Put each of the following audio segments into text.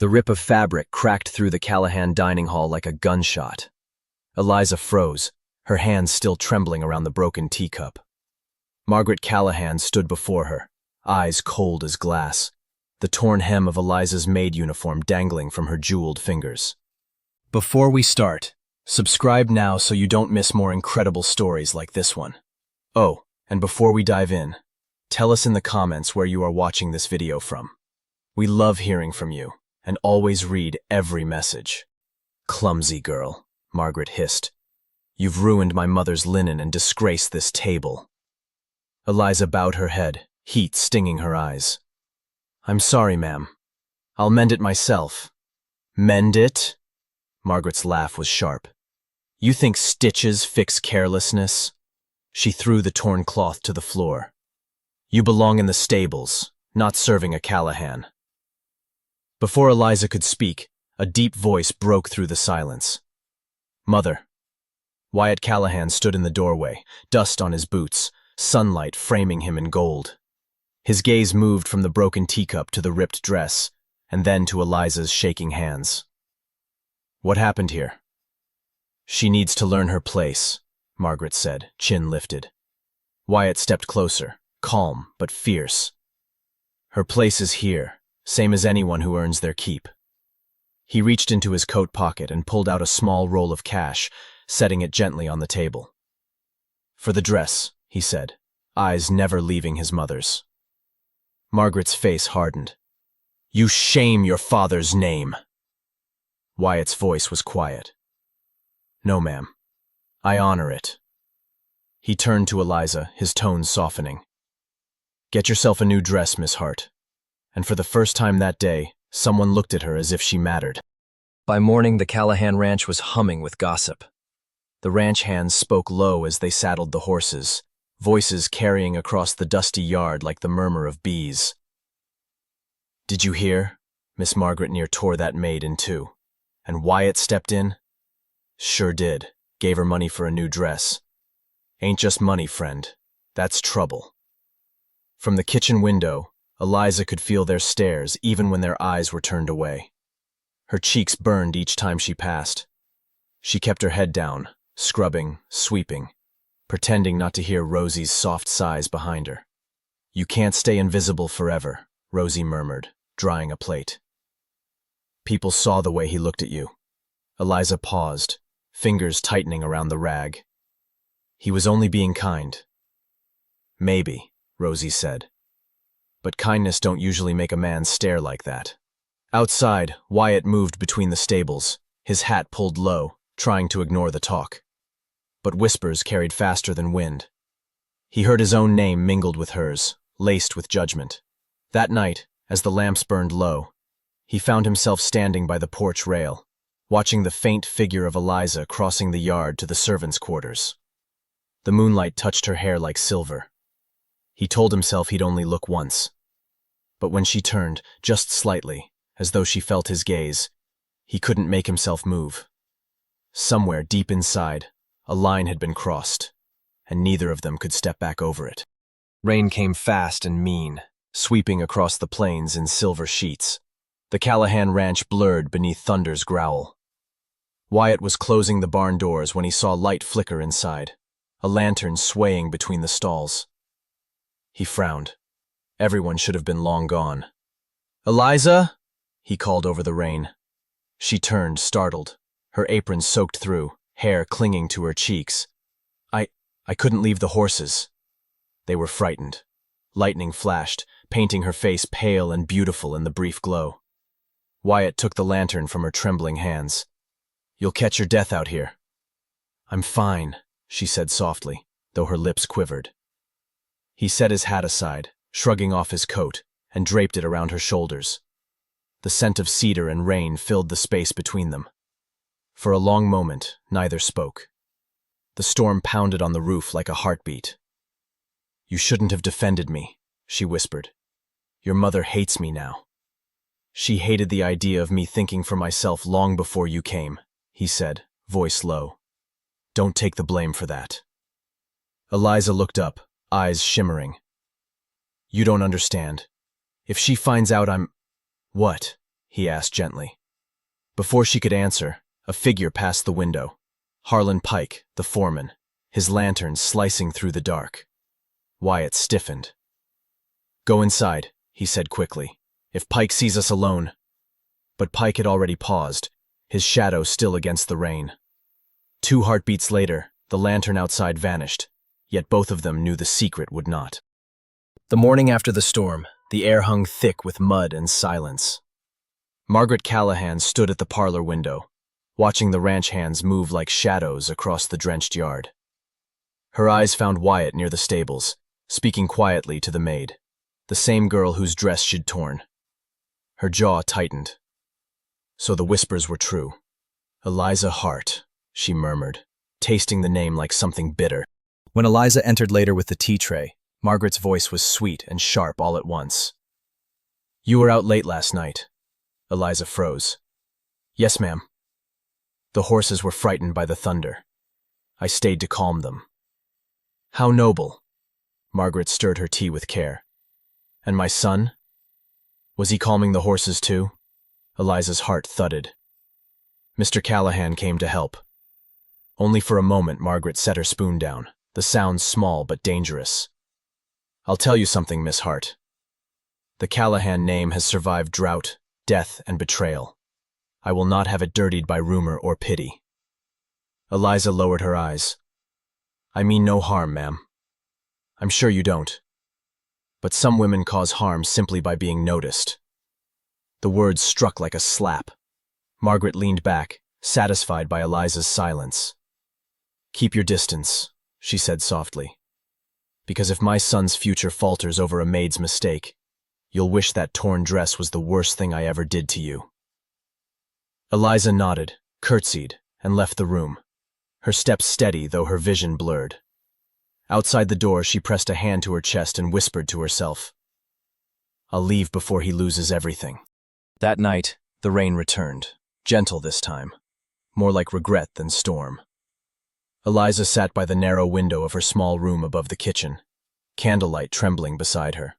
The rip of fabric cracked through the Callahan dining hall like a gunshot. Eliza froze, her hands still trembling around the broken teacup. Margaret Callahan stood before her, eyes cold as glass, the torn hem of Eliza's maid uniform dangling from her jeweled fingers. Before we start, subscribe now so you don't miss more incredible stories like this one. Oh, and before we dive in, tell us in the comments where you are watching this video from. We love hearing from you, and always read every message. Clumsy girl, Margaret hissed. You've ruined my mother's linen and disgraced this table. Eliza bowed her head, heat stinging her eyes. I'm sorry, ma'am. I'll mend it myself. Mend it? Margaret's laugh was sharp. You think stitches fix carelessness? She threw the torn cloth to the floor. You belong in the stables, not serving a Callahan. Before Eliza could speak, a deep voice broke through the silence. Mother. Wyatt Callahan stood in the doorway, dust on his boots, sunlight framing him in gold. His gaze moved from the broken teacup to the ripped dress, and then to Eliza's shaking hands. What happened here? She needs to learn her place, Margaret said, chin lifted. Wyatt stepped closer, calm but fierce. Her place is here, same as anyone who earns their keep. He reached into his coat pocket and pulled out a small roll of cash, setting it gently on the table. For the dress, he said, eyes never leaving his mother's. Margaret's face hardened. You shame your father's name. Wyatt's voice was quiet. No, ma'am. I honor it. He turned to Eliza, his tones softening. Get yourself a new dress, Miss Hart. And for the first time that day, someone looked at her as if she mattered. By morning, the Callahan Ranch was humming with gossip. The ranch hands spoke low as they saddled the horses, voices carrying across the dusty yard like the murmur of bees. Did you hear? Miss Margaret near tore that maid in two. And Wyatt stepped in? Sure did. Gave her money for a new dress. Ain't just money, friend. That's trouble. From the kitchen window, Eliza could feel their stares even when their eyes were turned away. Her cheeks burned each time she passed. She kept her head down, scrubbing, sweeping, pretending not to hear Rosie's soft sighs behind her. You can't stay invisible forever, Rosie murmured, drying a plate. People saw the way he looked at you. Eliza paused, fingers tightening around the rag. He was only being kind. Maybe, Rosie said. But kindness don't usually make a man stare like that. Outside, Wyatt moved between the stables, his hat pulled low, trying to ignore the talk. But whispers carried faster than wind. He heard his own name mingled with hers, laced with judgment. That night, as the lamps burned low, he found himself standing by the porch rail, watching the faint figure of Eliza crossing the yard to the servants' quarters. The moonlight touched her hair like silver. He told himself he'd only look once. But when she turned, just slightly, as though she felt his gaze, he couldn't make himself move. Somewhere deep inside, a line had been crossed, and neither of them could step back over it. Rain came fast and mean, sweeping across the plains in silver sheets. The Callahan Ranch blurred beneath thunder's growl. Wyatt was closing the barn doors when he saw light flicker inside, a lantern swaying between the stalls. He frowned. Everyone should have been long gone. Eliza? He called over the rain. She turned, startled, her apron soaked through, hair clinging to her cheeks. I couldn't leave the horses. They were frightened. Lightning flashed, painting her face pale and beautiful in the brief glow. Wyatt took the lantern from her trembling hands. You'll catch your death out here. I'm fine, she said softly, though her lips quivered. He set his hat aside, shrugging off his coat, and draped it around her shoulders. The scent of cedar and rain filled the space between them. For a long moment, neither spoke. The storm pounded on the roof like a heartbeat. You shouldn't have defended me, she whispered. Your mother hates me now. She hated the idea of me thinking for myself long before you came, he said, voice low. Don't take the blame for that. Eliza looked up, eyes shimmering. You don't understand. If she finds out I'm... What? he asked gently. Before she could answer, a figure passed the window. Harlan Pike, the foreman, his lantern slicing through the dark. Wyatt stiffened. "Go inside," he said quickly. "If Pike sees us alone—" But Pike had already paused, his shadow still against the rain. 2 heartbeats later, the lantern outside vanished, yet both of them knew the secret would not. The morning after the storm, the air hung thick with mud and silence. Margaret Callahan stood at the parlor window, watching the ranch hands move like shadows across the drenched yard. Her eyes found Wyatt near the stables, speaking quietly to the maid, the same girl whose dress she'd torn. Her jaw tightened. So the whispers were true. "Eliza Hart," she murmured, tasting the name like something bitter. When Eliza entered later with the tea tray, Margaret's voice was sweet and sharp all at once. "You were out late last night." Eliza froze. "Yes, ma'am." "The horses were frightened by the thunder. I stayed to calm them." "How noble." Margaret stirred her tea with care. "And my son? Was he calming the horses too?" Eliza's heart thudded. "Mr. Callahan came to help." Only for a moment Margaret set her spoon down, the sound small but dangerous. "I'll tell you something, Miss Hart. The Callahan name has survived drought, death, and betrayal. I will not have it dirtied by rumor or pity." Eliza lowered her eyes. "I mean no harm, ma'am. I'm sure you don't. But some women cause harm simply by being noticed." The words struck like a slap. Margaret leaned back, satisfied by Eliza's silence. "Keep your distance," she said softly. "Because if my son's future falters over a maid's mistake, you'll wish that torn dress was the worst thing I ever did to you." Eliza nodded, curtsied, and left the room, her steps steady though her vision blurred. Outside the door, she pressed a hand to her chest and whispered to herself, "I'll leave before he loses everything." That night, the rain returned, gentle this time, more like regret than storm. Eliza sat by the narrow window of her small room above the kitchen, candlelight trembling beside her.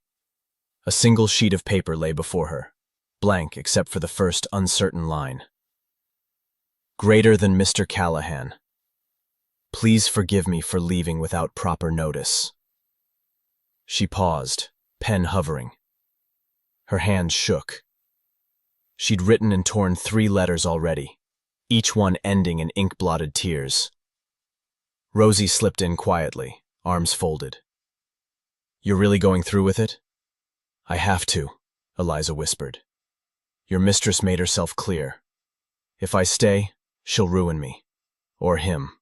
A single sheet of paper lay before her, blank except for the first uncertain line. "Greater than Mr. Callahan. Please forgive me for leaving without proper notice." She paused, pen hovering. Her hands shook. She'd written and torn 3 letters already, each one ending in ink-blotted tears. Rosie slipped in quietly, arms folded. "You're really going through with it?" "I have to," Eliza whispered. "Your mistress made herself clear. If I stay, she'll ruin me. Or him."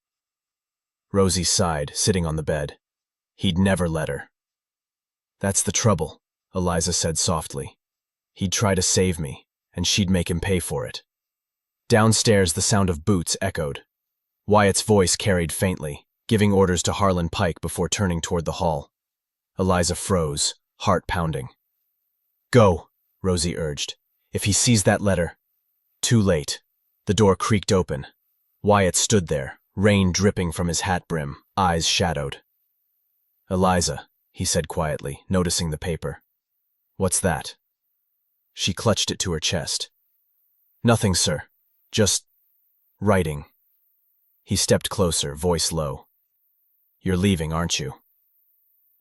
Rosie sighed, sitting on the bed. "He'd never let her." "That's the trouble," Eliza said softly. "He'd try to save me, and she'd make him pay for it." Downstairs, the sound of boots echoed. Wyatt's voice carried faintly, giving orders to Harlan Pike before turning toward the hall. Eliza froze, heart pounding. "Go," Rosie urged. "If he sees that letter—" Too late. The door creaked open. Wyatt stood there, rain dripping from his hat brim, eyes shadowed. "Eliza," he said quietly, noticing the paper. "What's that?" She clutched it to her chest. "Nothing, sir. Just writing." He stepped closer, voice low. "You're leaving, aren't you?"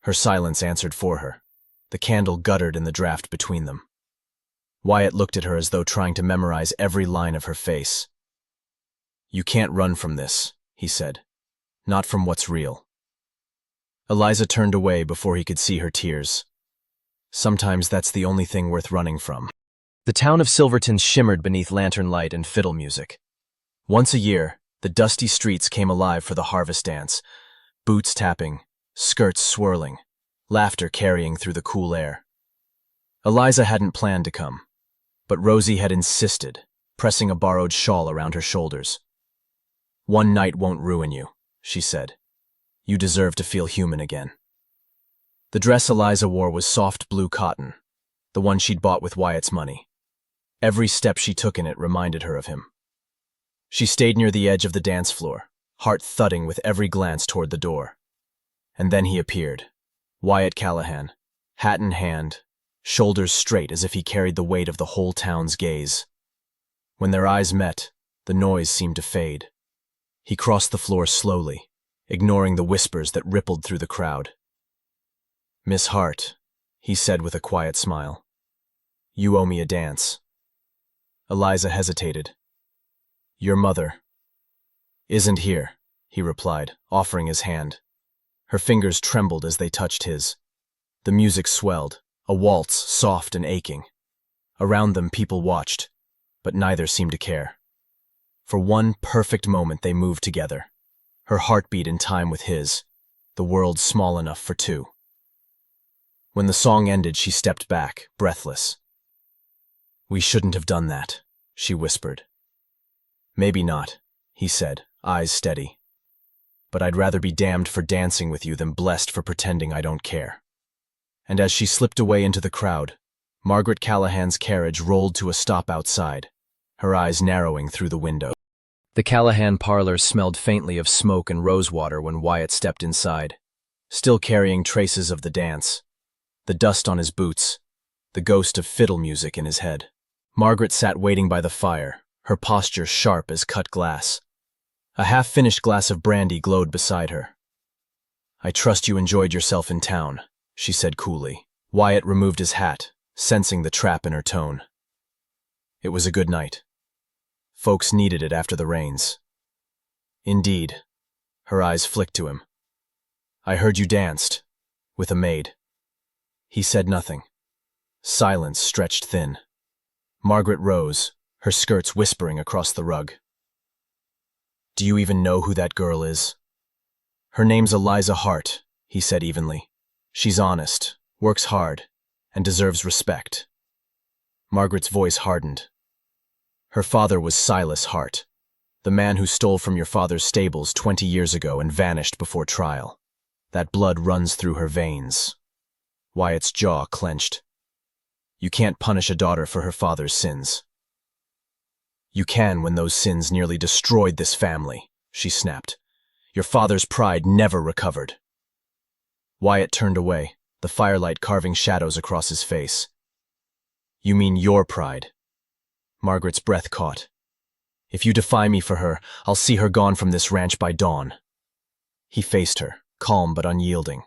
Her silence answered for her. The candle guttered in the draft between them. Wyatt looked at her as though trying to memorize every line of her face. "You can't run from this," he said. "Not from what's real." Eliza turned away before he could see her tears. Sometimes that's the only thing worth running from. The town of Silverton shimmered beneath lantern light and fiddle music. Once a year, the dusty streets came alive for the harvest dance, boots tapping, skirts swirling, laughter carrying through the cool air. Eliza hadn't planned to come, but Rosie had insisted, pressing a borrowed shawl around her shoulders. "One night won't ruin you," she said. "You deserve to feel human again." The dress Eliza wore was soft blue cotton, the one she'd bought with Wyatt's money. Every step she took in it reminded her of him. She stayed near the edge of the dance floor, heart thudding with every glance toward the door. And then he appeared, Wyatt Callahan, hat in hand, shoulders straight as if he carried the weight of the whole town's gaze. When their eyes met, the noise seemed to fade. He crossed the floor slowly, ignoring the whispers that rippled through the crowd. "Miss Hart," he said with a quiet smile, "you owe me a dance." Eliza hesitated. "Your mother isn't here," he replied, offering his hand. Her fingers trembled as they touched his. The music swelled, a waltz soft and aching. Around them people watched, but neither seemed to care. For one perfect moment they moved together, her heartbeat in time with his, the world small enough for two. When the song ended, she stepped back, breathless. "We shouldn't have done that," she whispered. "Maybe not," he said, eyes steady. "But I'd rather be damned for dancing with you than blessed for pretending I don't care." And as she slipped away into the crowd, Margaret Callahan's carriage rolled to a stop outside, her eyes narrowing through the window. The Callahan parlor smelled faintly of smoke and rosewater when Wyatt stepped inside, still carrying traces of the dance, the dust on his boots, the ghost of fiddle music in his head. Margaret sat waiting by the fire, her posture sharp as cut glass. A half-finished glass of brandy glowed beside her. "I trust you enjoyed yourself in town," she said coolly. Wyatt removed his hat, sensing the trap in her tone. "It was a good night. Folks needed it after the rains." "Indeed." Her eyes flicked to him. "I heard you danced. With a maid." He said nothing. Silence stretched thin. Margaret rose, her skirts whispering across the rug. "Do you even know who that girl is?" "Her name's Eliza Hart," he said evenly. "She's honest, works hard, and deserves respect." Margaret's voice hardened. "Her father was Silas Hart, the man who stole from your father's stables 20 years ago and vanished before trial. That blood runs through her veins." Wyatt's jaw clenched. "You can't punish a daughter for her father's sins." "You can when those sins nearly destroyed this family," she snapped. "Your father's pride never recovered." Wyatt turned away, the firelight carving shadows across his face. "You mean your pride?" Margaret's breath caught. "If you defy me for her, I'll see her gone from this ranch by dawn." He faced her, calm but unyielding.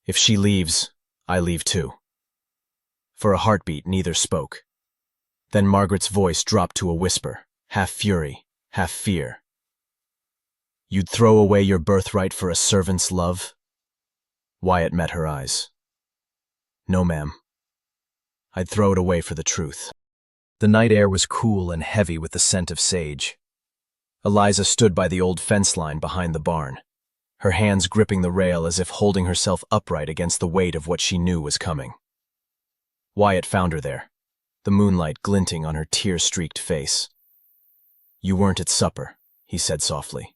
"If she leaves, I leave too." For a heartbeat, neither spoke. Then Margaret's voice dropped to a whisper, half fury, half fear. "You'd throw away your birthright for a servant's love?" Wyatt met her eyes. "No, ma'am. I'd throw it away for the truth." The night air was cool and heavy with the scent of sage. Eliza stood by the old fence line behind the barn, her hands gripping the rail as if holding herself upright against the weight of what she knew was coming. Wyatt found her there, the moonlight glinting on her tear-streaked face. "You weren't at supper," he said softly.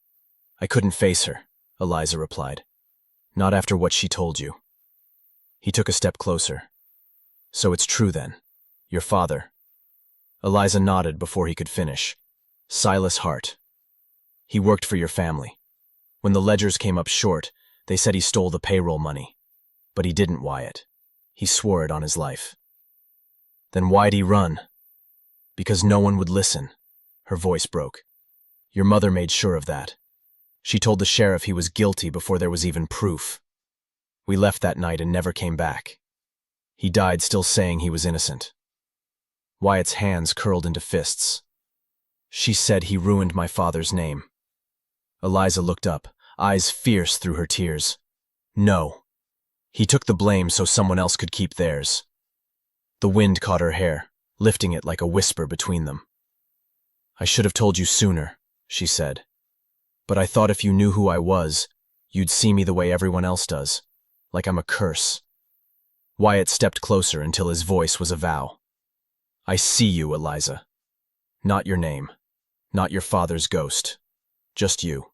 "I couldn't face her," Eliza replied. "Not after what she told you." He took a step closer. "So it's true then. Your father—" Eliza nodded before he could finish. "Silas Hart. He worked for your family. When the ledgers came up short, they said he stole the payroll money. But he didn't, Wyatt. He swore it on his life." "Then why'd he run?" "Because no one would listen." Her voice broke. "Your mother made sure of that. She told the sheriff he was guilty before there was even proof. We left that night and never came back. He died still saying he was innocent." Wyatt's hands curled into fists. "She said he ruined my father's name." Eliza looked up, eyes fierce through her tears. "No. He took the blame so someone else could keep theirs." The wind caught her hair, lifting it like a whisper between them. "I should have told you sooner," she said. "But I thought if you knew who I was, you'd see me the way everyone else does, like I'm a curse." Wyatt stepped closer until his voice was a vow. "I see you, Eliza. Not your name, not your father's ghost, just you."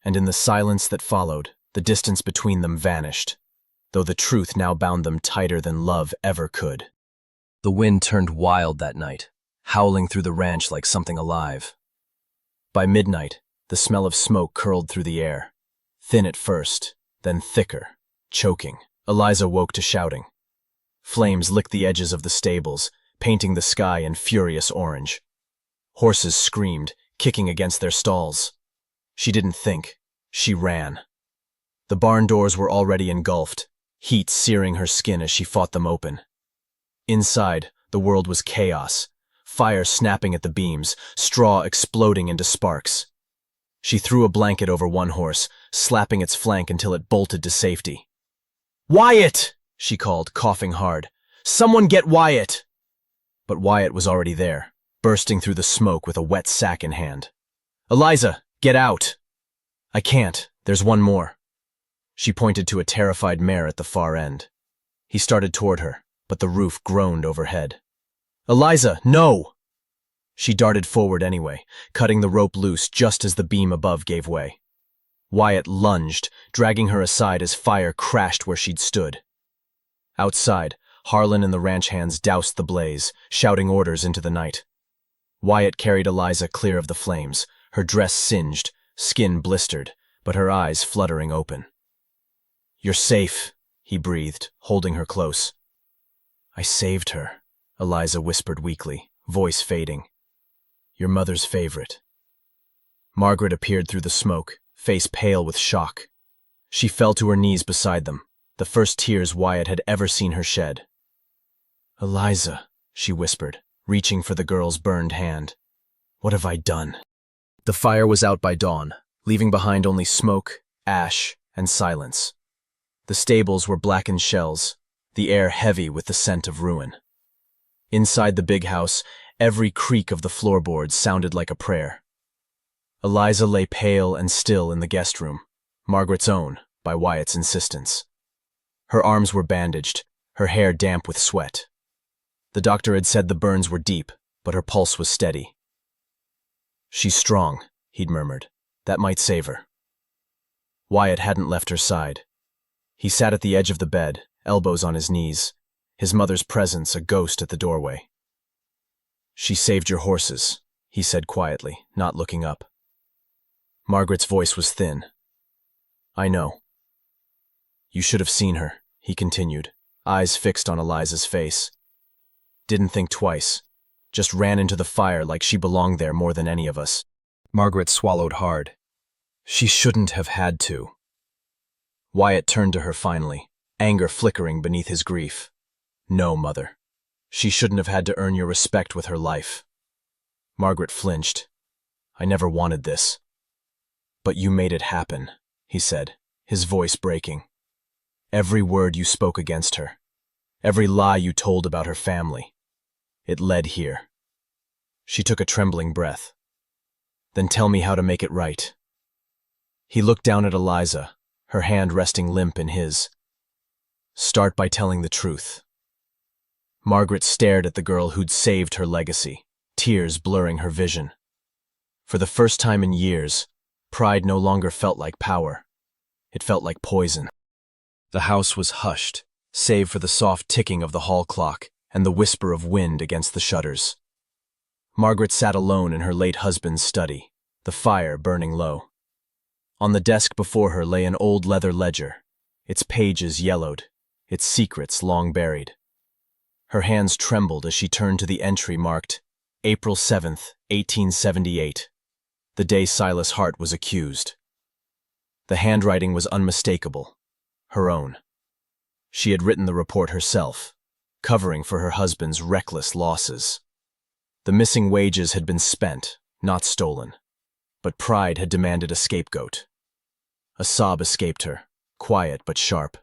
And in the silence that followed, the distance between them vanished, though the truth now bound them tighter than love ever could. The wind turned wild that night, howling through the ranch like something alive. By midnight, the smell of smoke curled through the air, thin at first, then thicker, choking. Eliza woke to shouting. Flames licked the edges of the stables, painting the sky in furious orange. Horses screamed, kicking against their stalls. She didn't think. She ran. The barn doors were already engulfed, heat searing her skin as she fought them open. Inside, the world was chaos, fire snapping at the beams, straw exploding into sparks. She threw a blanket over one horse, slapping its flank until it bolted to safety. "Wyatt!" she called, coughing hard. "Someone get Wyatt!" But Wyatt was already there, bursting through the smoke with a wet sack in hand. "Eliza, get out!" "I can't. There's one more." She pointed to a terrified mare at the far end. He started toward her, but the roof groaned overhead. "Eliza, no!" She darted forward anyway, cutting the rope loose just as the beam above gave way. Wyatt lunged, dragging her aside as fire crashed where she'd stood. Outside, Harlan and the ranch hands doused the blaze, shouting orders into the night. Wyatt carried Eliza clear of the flames, her dress singed, skin blistered, but her eyes fluttering open. "You're safe," he breathed, holding her close. "I saved her," Eliza whispered weakly, voice fading. "Your mother's favorite." Margaret appeared through the smoke, face pale with shock. She fell to her knees beside them, the first tears Wyatt had ever seen her shed. "Eliza," she whispered, reaching for the girl's burned hand. "What have I done?" The fire was out by dawn, leaving behind only smoke, ash, and silence. The stables were blackened shells, the air heavy with the scent of ruin. Inside the big house, every creak of the floorboards sounded like a prayer. Eliza lay pale and still in the guest room, Margaret's own, by Wyatt's insistence. Her arms were bandaged, her hair damp with sweat. The doctor had said the burns were deep, but her pulse was steady. "She's strong," he'd murmured. "That might save her." Wyatt hadn't left her side. He sat at the edge of the bed, elbows on his knees, his mother's presence a ghost at the doorway. "She saved your horses," he said quietly, not looking up. Margaret's voice was thin. "I know." "You should have seen her," he continued, eyes fixed on Eliza's face. "Didn't think twice. Just ran into the fire like she belonged there more than any of us." Margaret swallowed hard. She shouldn't have had to. Wyatt turned to her finally, anger flickering beneath his grief. "No, Mother. She shouldn't have had to earn your respect with her life." Margaret flinched. "I never wanted this." "But you made it happen," he said, his voice breaking. "Every word you spoke against her, every lie you told about her family, it led here." She took a trembling breath. "Then tell me how to make it right." He looked down at Eliza, her hand resting limp in his. "Start by telling the truth." Margaret stared at the girl who'd saved her legacy, tears blurring her vision. For the first time in years, pride no longer felt like power. It felt like poison. The house was hushed, save for the soft ticking of the hall clock and the whisper of wind against the shutters. Margaret sat alone in her late husband's study, the fire burning low. On the desk before her lay an old leather ledger, its pages yellowed, its secrets long buried. Her hands trembled as she turned to the entry marked April 7th, 1878, the day Silas Hart was accused. The handwriting was unmistakable, her own. She had written the report herself, covering for her husband's reckless losses. The missing wages had been spent, not stolen, but pride had demanded a scapegoat. A sob escaped her, quiet but sharp.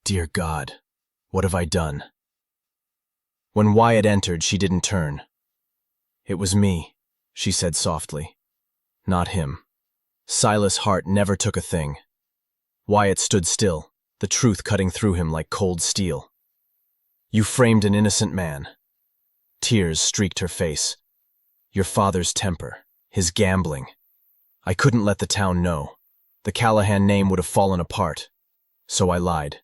"Dear God, what have I done?" When Wyatt entered, she didn't turn. "It was me," she said softly. "Not him. Silas Hart never took a thing." Wyatt stood still, the truth cutting through him like cold steel. "You framed an innocent man." Tears streaked her face. "Your father's temper, his gambling. I couldn't let the town know. The Callahan name would have fallen apart. So I lied.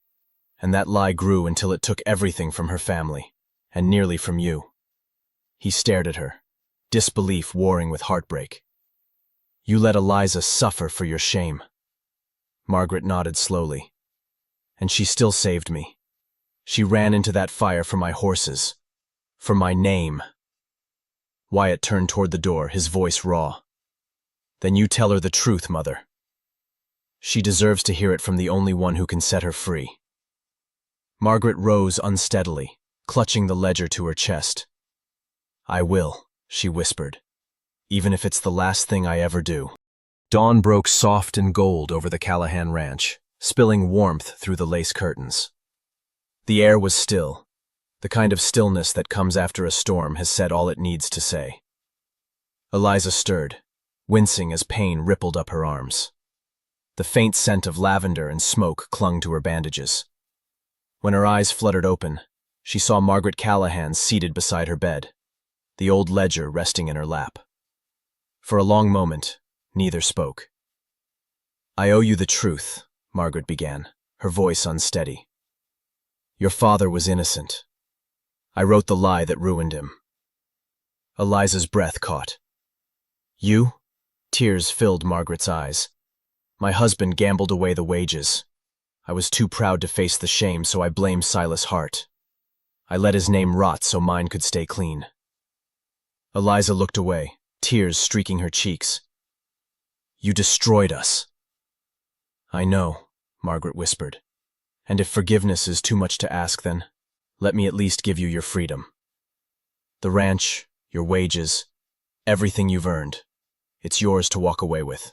And that lie grew until it took everything from her family, and nearly from you." He stared at her, disbelief warring with heartbreak. "You let Eliza suffer for your shame." Margaret nodded slowly. "And she still saved me. She ran into that fire for my horses. For my name. Wyatt turned toward the door, his voice raw. Then you tell her the truth, Mother. She deserves to hear it from the only one who can set her free. Margaret rose unsteadily, clutching the ledger to her chest. I will, she whispered, even if it's the last thing I ever do. Dawn broke soft and gold over the Callahan Ranch, spilling warmth through the lace curtains. The air was still. The kind of stillness that comes after a storm has said all it needs to say. Eliza stirred, wincing as pain rippled up her arms. The faint scent of lavender and smoke clung to her bandages. When her eyes fluttered open, she saw Margaret Callahan seated beside her bed, the old ledger resting in her lap. For a long moment, neither spoke. I owe you the truth, Margaret began, her voice unsteady. Your father was innocent. I wrote the lie that ruined him. Eliza's breath caught. You? Tears filled Margaret's eyes. My husband gambled away the wages. I was too proud to face the shame, so I blamed Silas Hart. I let his name rot so mine could stay clean. Eliza looked away, tears streaking her cheeks. You destroyed us. I know, Margaret whispered. And if forgiveness is too much to ask, then let me at least give you your freedom. The ranch, your wages, everything you've earned. It's yours to walk away with.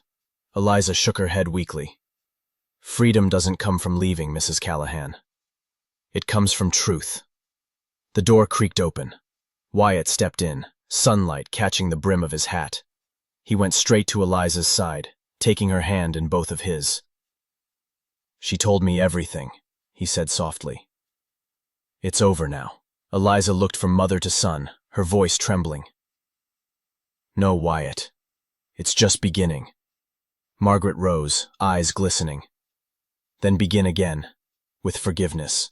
Eliza shook her head weakly. Freedom doesn't come from leaving, Mrs. Callahan. It comes from truth. The door creaked open. Wyatt stepped in, sunlight catching the brim of his hat. He went straight to Eliza's side, taking her hand in both of his. She told me everything, he said softly. It's over now. Eliza looked from mother to son, her voice trembling. No, Wyatt. It's just beginning. Margaret rose, eyes glistening. Then begin again, with forgiveness.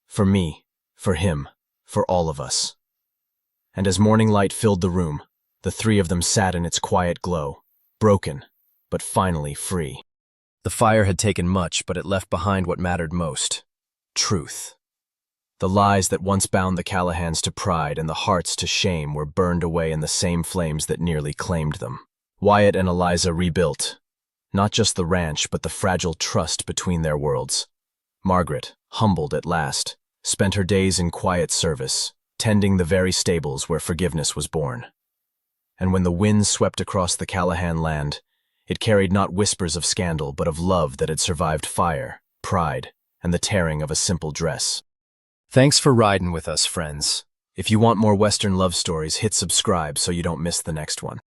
For me, for him, for all of us. And as morning light filled the room, the three of them sat in its quiet glow, broken, but finally free. The fire had taken much, but it left behind what mattered most. Truth. The lies that once bound the Callahans to pride and the Harts to shame were burned away in the same flames that nearly claimed them. Wyatt and Eliza rebuilt, not just the ranch, but the fragile trust between their worlds. Margaret, humbled at last, spent her days in quiet service, tending the very stables where forgiveness was born. And when the wind swept across the Callahan land, it carried not whispers of scandal, but of love that had survived fire, pride, and the tearing of a simple dress. Thanks for riding with us, friends. If you want more Western love stories, hit subscribe so you don't miss the next one.